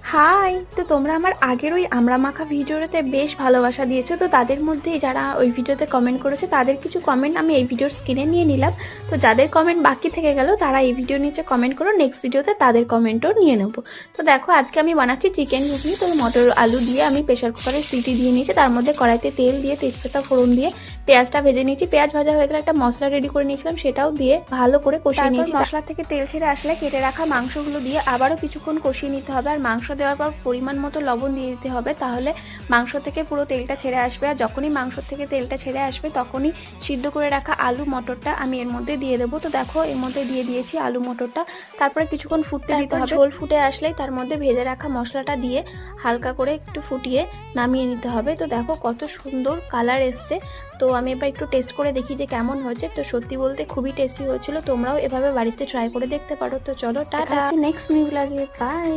High, তো তোমরা আমার আগের ওই আমড়া মাখা ভিডিওতে বেশ ভালোবাসা দিয়েছো। তো তাদের মধ্যে যারা ওই ভিডিওতে কমেন্ট করেছে তাদের কিছু কমেন্ট আমি এই ভিডিওর স্ক্রিনে নিয়ে নিলাম। তো যাদের কমেন্ট বাকি থেকে গেল তারা এই ভিডিও নিচে কমেন্ট করো, নেক্সট ভিডিওতে তাদের কমেন্টও নিয়ে নেবো। তো দেখো আজকে আমি বানাচ্ছি চিকেন ঘুগনি। তো মটর আলু দিয়ে আমি প্রেশার কুকারে সিটি দিয়ে নিয়েছি, তার মধ্যে কড়াইতে তেল দিয়ে তেজপাতা ফোড়ন দিয়ে পেঁয়াজটা ভেজে নিয়েছি। পেঁয়াজ ভাজা হয়ে গেলে একটা মশলা রেডি করে নিয়েছিলাম, সেটাও দিয়ে ভালো করে কষিয়ে নিয়েছি। মশলা থেকে তেল ছেড়ে আসলে কেটে রাখা মাংসগুলো দিয়ে আবারও কিছুক্ষণ কষিয়ে নিতে হবে। আর মাংস দেওয়ার পর পরিমাণ মতো লবণ দিয়ে দিতে হবে, তাহলে মাংস থেকে পুরো তেলটা ছেড়ে আসবে। আর যখনই মাংস থেকে তেলটা ছেড়ে আসবে তখনই সিদ্ধ করে রাখা আলু মটরটা আমি এর মধ্যে দিয়ে দেবো। তো দেখো এর মধ্যে দিয়ে দিয়েছি আলু মটরটা। তারপরে কিছুক্ষণ ফুটতে দিতে হবে। ঝোল ফুটে আসলেই তার মধ্যে ভেজে রাখা মশলাটা দিয়ে হালকা করে একটু ফুটিয়ে নামিয়ে নিতে হবে। তো দেখো কত সুন্দর কালার এসছে। তো আমি এবার একটু টেস্ট করে দেখি যে কেমন হয়েছে। তো সত্যি বলতে খুবই টেস্টি হয়েছিল, তোমরাও এভাবে বাড়িতে ট্রাই করে দেখতে পারো। তো চলো টাটা, নেক্সট নিউ লাগে, বাই।